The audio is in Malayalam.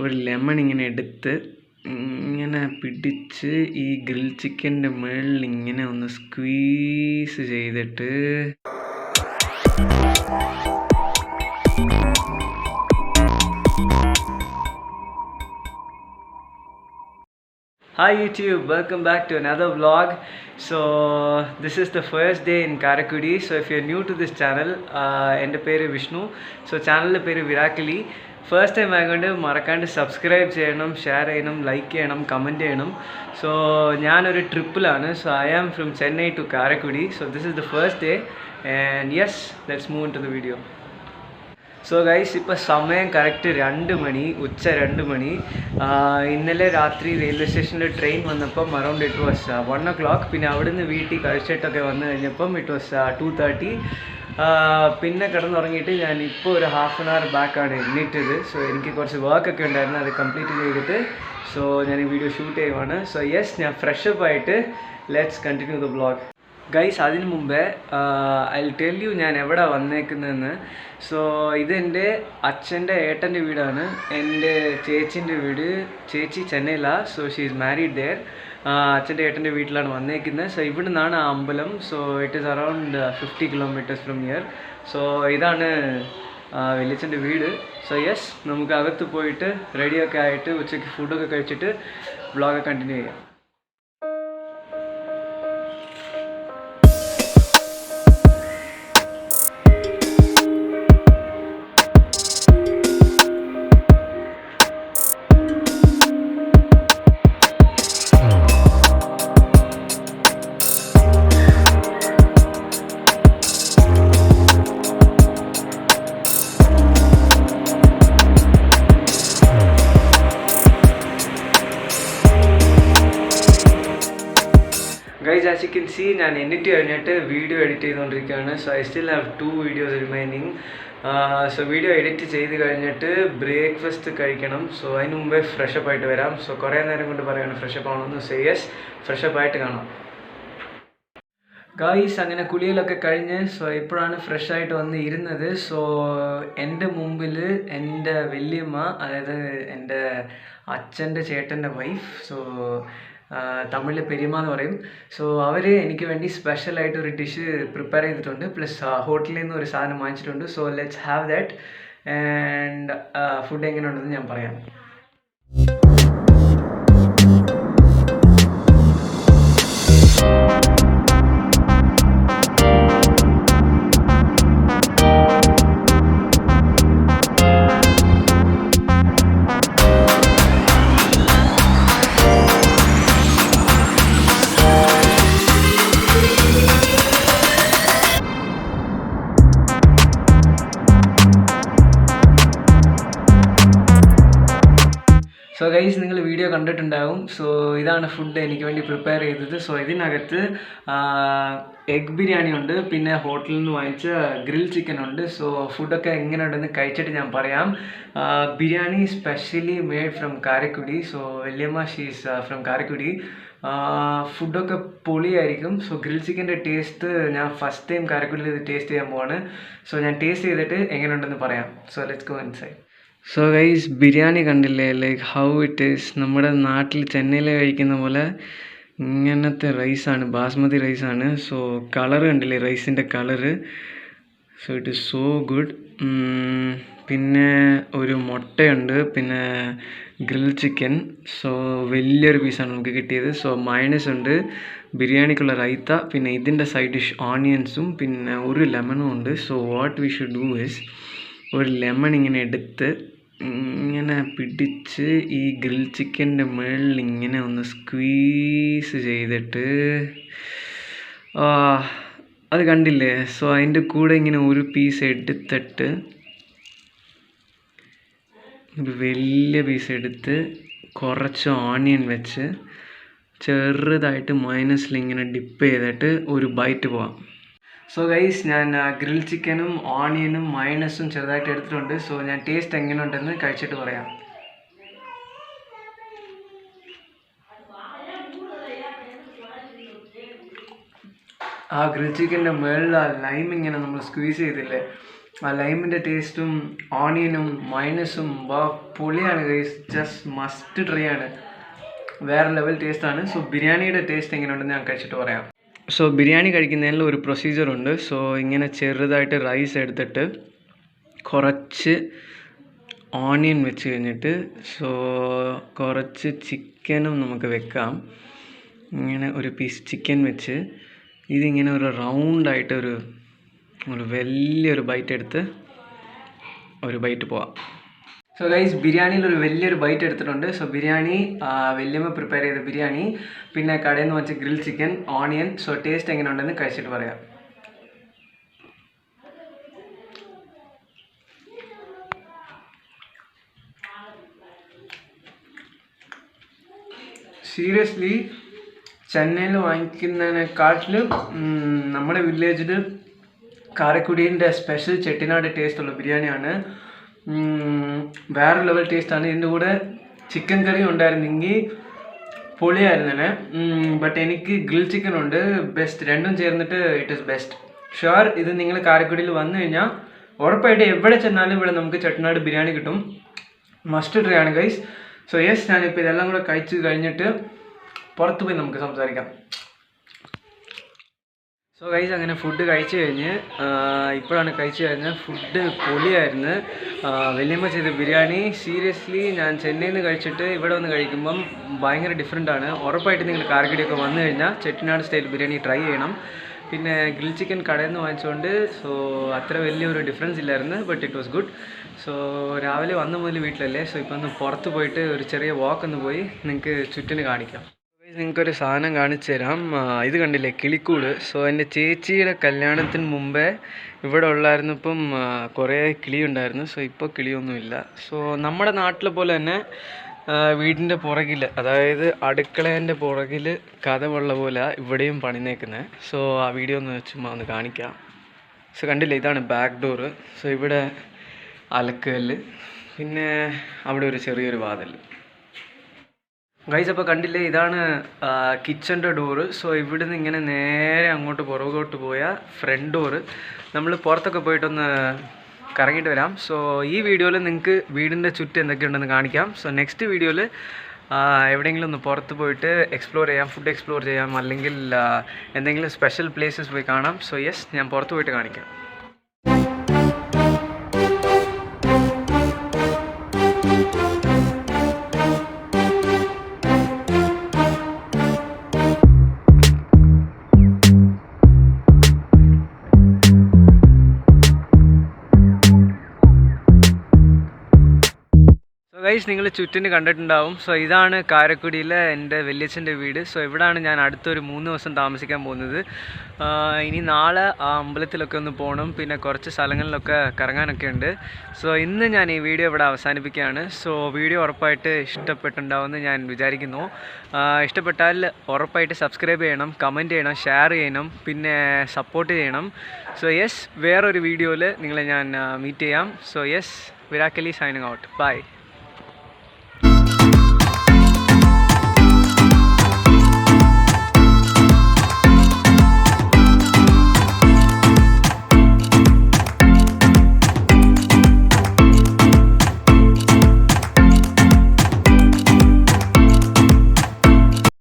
ഒരു ലെമൺ ഇങ്ങനെ എടുത്ത് ഇങ്ങനെ പിടിച്ച് ഈ ഗ്രിൽ ചിക്കൻ്റെ മുകളിൽ ഇങ്ങനെ ഒന്ന് സ്ക്വീസ് ചെയ്തിട്ട് Hi YouTube, welcome back to another vlog. So this is the first day in Karakudi. So if you're new to this channel, ende peru Vishnu. So channel peru Viracally. First time ആയതുകൊണ്ട് മറക്കാണ്ട് സബ്സ്ക്രൈബ് ചെയ്യണം, ഷെയർ ചെയ്യണം, ലൈക്ക് ചെയ്യണം, കമൻറ്റ് ചെയ്യണം. സോ ഞാനൊരു ട്രിപ്പിലാണ്. So I am from Chennai to Karaikudi. So this is the first day and yes let's move in to the video. So guys, ഇപ്പോൾ സമയം കറക്റ്റ് 2 മണി, ഉച്ച 2 മണി. ഇന്നലെ രാത്രി റെയിൽവേ സ്റ്റേഷനിൽ ട്രെയിൻ വന്നപ്പം അറൗണ്ട് ഇറ്റ് വാസ് 1 o'clock. പിന്നെ അവിടുന്ന് വീട്ടിൽ കഴിച്ചിട്ടൊക്കെ വന്നു കഴിഞ്ഞപ്പം ഇറ്റ് വാസ് 2:30. പിന്നെ കിടന്നുറങ്ങിയിട്ട് ഞാൻ ഇപ്പോൾ ഒരു ഹാഫ് ആൻ അവർ ബാക്കാണ് എണീറ്റത്. സോ എനിക്ക് കുറച്ച് വർക്കൊക്കെ ഉണ്ടായിരുന്നു, അത് കംപ്ലീറ്റ് ചെയ്തിട്ട് സോ ഞാൻ ഈ വീഡിയോ ഷൂട്ട് ചെയ്യുവാണ്. സോ യെസ്, ഞാൻ ഫ്രഷപ്പ് ആയിട്ട് let's continue the vlog. Guys, അതിന് മുമ്പേ ഐ വിൽ ടെൽ യു ഞാൻ എവിടെ വന്നേക്കുന്നതെന്ന്. സോ ഇതെൻ്റെ അച്ഛൻ്റെ ഏട്ടൻ്റെ വീടാണ്, എൻ്റെ ചേച്ചീൻ്റെ വീട്. ചേച്ചി ചെന്നൈയിലാണ്. So she is married there. അച്ഛൻ്റെ ഏട്ടൻ്റെ വീട്ടിലാണ് വന്നേക്കുന്നത്. സോ ഇവിടെ നിന്നാണ് ആ അമ്പലം. So it is around 50 kilometers from here. So ഇതാണ് വലിയച്ഛൻ്റെ വീട്. സോ യെസ്, നമുക്ക് അകത്ത് പോയിട്ട് റെഡിയൊക്കെ ആയിട്ട് ഉച്ചയ്ക്ക് ഫുഡൊക്കെ കഴിച്ചിട്ട് വ്ളോഗ് കണ്ടിന്യൂ ചെയ്യാം. Guys, as you can see, ഞാൻ എഡിറ്റ് കഴിഞ്ഞിട്ട് വീഡിയോ എഡിറ്റ് ചെയ്തുകൊണ്ടിരിക്കുകയാണ്. So I still have 2 videos remaining. So video edit ചെയ്ത് കഴിഞ്ഞിട്ട് ബ്രേക്ക്ഫാസ്റ്റ് കഴിക്കണം. സോ അതിന് മുമ്പേ ഫ്രഷപ്പ് ആയിട്ട് വരാം. സോ കുറേ നേരം കൊണ്ട് പറയുകയാണ് ഫ്രഷപ്പ് ആവണമെന്ന്. സോ യെസ്, ഫ്രഷപ്പ് ആയിട്ട് കാണാം. ഗായ്സ്, അങ്ങനെ കുളിയിലൊക്കെ കഴിഞ്ഞ് സോ ഇപ്പോഴാണ് ഫ്രഷ് ആയിട്ട് വന്ന് ഇരുന്നത്. സോ എൻ്റെ മുമ്പിൽ എൻ്റെ വല്യമ്മ, അതായത് എൻ്റെ അച്ഛൻ്റെ ചേട്ടൻ്റെ വൈഫ്, സോ തമിഴിൽ പെരിയമ്മ എന്ന് പറയും. സോ അവർ എനിക്ക് വേണ്ടി സ്പെഷ്യലായിട്ട് ഒരു ഡിഷ് പ്രിപ്പയർ ചെയ്തിട്ടുണ്ട്. പ്ലസ് ഹോട്ടലിൽ നിന്ന് ഒരു സാധനം വാങ്ങിച്ചിട്ടുണ്ട്. So let's have that. And food എങ്ങനെയുണ്ടെന്ന് ഞാൻ പറയാം. സോ ഗൈസ്, നിങ്ങൾ വീഡിയോ കണ്ടിട്ടുണ്ടാകും. സോ ഇതാണ് ഫുഡ് എനിക്ക് വേണ്ടി പ്രിപ്പയർ ചെയ്തത്. സോ ഇതിനകത്ത് എഗ് ബിരിയാണി ഉണ്ട്, പിന്നെ ഹോട്ടലിൽ നിന്ന് വാങ്ങിച്ച ഗ്രിൽ ചിക്കൻ ഉണ്ട്. സോ ഫുഡൊക്കെ എങ്ങനെയുണ്ടെന്ന് കഴിച്ചിട്ട് ഞാൻ പറയാം. Biryani specially made from Karakudi. So വല്യമ്മ ഷീസ് ഫ്രം കാരക്കുടി. ഫുഡൊക്കെ പൊളിയായിരിക്കും. സോ ഗ്രിൽ ചിക്കൻ്റെ ടേസ്റ്റ് ഞാൻ ഫസ്റ്റ് ടൈം കാരക്കുടിയിൽ ഇത് ടേസ്റ്റ് ചെയ്യാൻ പോവാണ്. സോ ഞാൻ ടേസ്റ്റ് ചെയ്തിട്ട് എങ്ങനെയുണ്ടെന്ന് പറയാം. So let's go inside. So guys, biryani കണ്ടില്ലേ, ലൈക്ക് ഹൗ ഇറ്റ് ഈസ്. നമ്മുടെ നാട്ടിൽ ചെന്നൈയിൽ കഴിക്കുന്ന പോലെ ഇങ്ങനത്തെ റൈസാണ്, ബാസ്മതി റൈസാണ്. സോ കളർ കണ്ടില്ലേ, റൈസിൻ്റെ colour. So it is so good. പിന്നെ ഒരു മുട്ടയുണ്ട്, പിന്നെ ഗ്രിൽ ചിക്കൻ. സോ വലിയൊരു പീസാണ് നമുക്ക് കിട്ടിയത്. സോ മയണൈസ് ഉണ്ട്, ബിരിയാണിക്കുള്ള റൈത്ത, പിന്നെ ഇതിൻ്റെ സൈഡ് ഡിഷ് ഓണിയൻസും, പിന്നെ ഒരു ലെമണും ഉണ്ട്. So what we should do is, ഒരു ലെമൺ ഇങ്ങനെ എടുത്ത് ഇങ്ങനെ പിടിച്ച് ഈ ഗ്രിൽ ചിക്കൻ്റെ മുകളിൽ ഇങ്ങനെ ഒന്ന് സ്ക്വീസ് ചെയ്തിട്ട് അത് കണ്ടില്ലേ. സോ അതിൻ്റെ കൂടെ ഇങ്ങനെ ഒരു പീസ് എടുത്തിട്ട്, ഒരു വലിയ പീസ് എടുത്ത് കുറച്ച് ഓണിയൻ വെച്ച് ചെറുതായിട്ട് മൈനസിൽ ഇങ്ങനെ ഡിപ്പ് ചെയ്തിട്ട് ഒരു ബൈറ്റ് പോവാം. സോ ഗൈസ്, ഞാൻ ഗ്രിൽ ചിക്കനും ഓണിയനും മയണസും ചെറുതായിട്ട് എടുത്തിട്ടുണ്ട്. സോ ഞാൻ ടേസ്റ്റ് എങ്ങനെയുണ്ടെന്ന് കഴിച്ചിട്ട് പറയാം. ആ ഗ്രിൽ ചിക്കൻ്റെ മുകളിൽ ലൈം ഇങ്ങനെ നമ്മൾ സ്ക്വീസ് ചെയ്തില്ലേ, ആ ലൈമിൻ്റെ ടേസ്റ്റും ഓണിയനും മൈനസും പൊളിയാണ് ഗൈസ്. ജസ്റ്റ് മസ്റ്റ് ട്രൈ ആണ്, വേറെ ലെവൽ ടേസ്റ്റാണ്. സോ ബിരിയാണിയുടെ ടേസ്റ്റ് എങ്ങനെയുണ്ടെന്ന് ഞാൻ കഴിച്ചിട്ട് പറയാം. സോ ബിരിയാണി കഴിക്കുന്നതിൽ ഒരു പ്രൊസീജിയറുണ്ട്. സോ ഇങ്ങനെ ചെറുതായിട്ട് റൈസ് എടുത്തിട്ട് കുറച്ച് ഓണിയൻ വെച്ച് കഴിഞ്ഞിട്ട് സോ കുറച്ച് ചിക്കനും നമുക്ക് വെക്കാം. ഇങ്ങനെ ഒരു പീസ് ചിക്കൻ വെച്ച് ഇതിങ്ങനെ ഒരു റൗണ്ടായിട്ടൊരു വലിയൊരു ബൈറ്റ് എടുത്ത് ഒരു ബൈറ്റ് പോവാം. സോ ഗൈസ്, ബിരിയാണിയിൽ ഒരു വലിയൊരു ബൈറ്റ് എടുത്തിട്ടുണ്ട്. സോ ബിരിയാണി വല്യമ്മ പ്രിപ്പയർ ചെയ്ത ബിരിയാണി, പിന്നെ കടയിൽ നിന്ന് വെച്ച grill chicken, onion. So taste എങ്ങനെ ഉണ്ടെന്ന് കഴിച്ചിട്ട് പറയാം. സീരിയസ്ലി ചെന്നൈയിൽ വാങ്ങിക്കുന്നതിനെക്കാട്ടിലും നമ്മുടെ വില്ലേജിൽ കാരക്കുടീൻ്റെ സ്പെഷ്യൽ ചെട്ടിനാട് ടേസ്റ്റുള്ള ബിരിയാണിയാണ്. വേറെ ലെവൽ ടേസ്റ്റാണ്. ഇതിൻ്റെ കൂടെ ചിക്കൻ കറി ഉണ്ടായിരുന്നെങ്കിൽ പൊളിയായിരുന്നേ. ബട്ട് എനിക്ക് ഗ്രിൽ ചിക്കൻ ഉണ്ട്, ബെസ്റ്റ്. രണ്ടും ചേർന്നിട്ട് ഇറ്റ് ഈസ് ബെസ്റ്റ്. ഷുവർ ഇത് നിങ്ങൾ കാരക്കുടിയിൽ വന്നു കഴിഞ്ഞാൽ ഉറപ്പായിട്ട് എവിടെ ചെന്നാലും ഇവിടെ നമുക്ക് ചെട്ടിനാട് ബിരിയാണി കിട്ടും. മസ്റ്റ് ട്രൈ ആണ് ഗൈസ്. സോ യെസ്, ഞാനിപ്പോൾ ഇതെല്ലാം കൂടെ കഴിച്ച് കഴിഞ്ഞിട്ട് പുറത്ത് പോയി നമുക്ക് സംസാരിക്കാം. സോ ഗൈസ്, അങ്ങനെ ഫുഡ് കഴിച്ച് കഴിഞ്ഞ് ഇപ്പോഴാണ് കഴിച്ച് കഴിഞ്ഞാൽ ഫുഡ് പൊളിയായിരുന്നു. വല്യമ്മ ചെയ്ത ബിരിയാണി സീരിയസ്ലി ഞാൻ ചെന്നൈയിൽ നിന്ന് കഴിച്ചിട്ട് ഇവിടെ വന്ന് കഴിക്കുമ്പം ഭയങ്കര ഡിഫറെൻ്റാണ്. ഉറപ്പായിട്ട് നിങ്ങൾ കാരക്കുടിയൊക്കെ വന്നു കഴിഞ്ഞാൽ ചെട്ടിനാട് സ്റ്റൈൽ ബിരിയാണി ട്രൈ ചെയ്യണം. പിന്നെ ഗ്രിൽ ചിക്കൻ കടയിൽ നിന്ന് വാങ്ങിച്ചുകൊണ്ട് സോ അത്ര വലിയൊരു ഡിഫറൻസ് ഇല്ലായിരുന്നു, but it was good. So രാവിലെ വന്ന മുതൽ വീട്ടിലല്ലേ, സോ ഇപ്പം ഒന്ന് പുറത്ത് പോയിട്ട് ഒരു ചെറിയ വാക്ക് ഒന്ന് പോയി നിങ്ങൾക്ക് ചുറ്റിന് കാണിക്കാം. നിങ്ങൾക്കൊരു സാധനം കാണിച്ചു തരാം. ഇത് കണ്ടില്ലേ, കിളിക്കൂട്. സോ എൻ്റെ ചേച്ചിയുടെ കല്യാണത്തിന് മുമ്പേ ഇവിടെ ഉള്ളായിരുന്നു. ഇപ്പം കുറേ കിളി ഉണ്ടായിരുന്നു. സോ ഇപ്പോൾ കിളിയൊന്നുമില്ല. സോ നമ്മുടെ നാട്ടിലെ പോലെ തന്നെ വീടിൻ്റെ പുറകിൽ, അതായത് അടുക്കളേൻ്റെ പുറകിൽ കഥവുള്ള പോലെ ഇവിടെയും പണിനേക്കുന്നത്. സോ ആ വീഡിയോ ഒന്ന് ചുമ്മാ ഒന്ന് കാണിക്കാം. സോ കണ്ടില്ലേ, ഇതാണ് ബാക്ക് ഡോറ്. സോ ഇവിടെ അലക്കല്ല്, പിന്നെ അവിടെ ഒരു ചെറിയൊരു വാതിൽ. ഗൈസ്, അപ്പോൾ കണ്ടില്ലേ, ഇതാണ് കിച്ചൻ്റെ ഡോറ്. സോ ഇവിടുന്ന് ഇങ്ങനെ നേരെ അങ്ങോട്ട് പുറകോട്ട് പോയാൽ ഫ്രണ്ട് ഡോറ്. നമ്മൾ പുറത്തൊക്കെ പോയിട്ടൊന്ന് കറങ്ങിയിട്ട് വരാം. സോ ഈ വീഡിയോയിൽ നിങ്ങൾക്ക് വീടിൻ്റെ ചുറ്റും എന്തൊക്കെയുണ്ടെന്ന് കാണിക്കാം. സോ നെക്സ്റ്റ് വീഡിയോയിൽ എവിടെയെങ്കിലും ഒന്ന് പുറത്ത് പോയിട്ട് എക്സ്പ്ലോർ ചെയ്യാം, ഫുഡ് എക്സ്പ്ലോർ ചെയ്യാം, അല്ലെങ്കിൽ എന്തെങ്കിലും സ്പെഷ്യൽ പ്ലേസസ് പോയി കാണാം. സോ യെസ്, ഞാൻ പുറത്ത് പോയിട്ട് കാണിക്കാം. ഗൈസ്, നിങ്ങൾ ചുറ്റിന് കണ്ടിട്ടുണ്ടാവും. സോ ഇതാണ് കാരക്കുടിയിലെ എൻ്റെ വല്യച്ഛൻ്റെ വീട്. സോ ഇവിടെയാണ് ഞാൻ അടുത്തൊരു 3 ദിവസം താമസിക്കാൻ പോകുന്നത്. ഇനി നാളെ ആ അമ്പലത്തിലൊക്കെ ഒന്ന് പോകണം, പിന്നെ കുറച്ച് സ്ഥലങ്ങളിലൊക്കെ കറങ്ങാനൊക്കെ ഉണ്ട്. സോ ഇന്ന് ഞാൻ ഈ വീഡിയോ ഇവിടെ അവസാനിപ്പിക്കുകയാണ്. സോ വീഡിയോ ഉറപ്പായിട്ട് ഇഷ്ടപ്പെട്ടിട്ടുണ്ടാവുമെന്ന് ഞാൻ വിചാരിക്കുന്നു. ഇഷ്ടപ്പെട്ടാൽ ഉറപ്പായിട്ട് സബ്സ്ക്രൈബ് ചെയ്യണം, കമൻറ്റ് ചെയ്യണം, ഷെയർ ചെയ്യണം, പിന്നെ സപ്പോർട്ട് ചെയ്യണം. സോ യെസ്, വേറൊരു വീഡിയോയിൽ നിങ്ങളെ ഞാൻ മീറ്റ് ചെയ്യാം. So yes, Viracally signing out. Bye.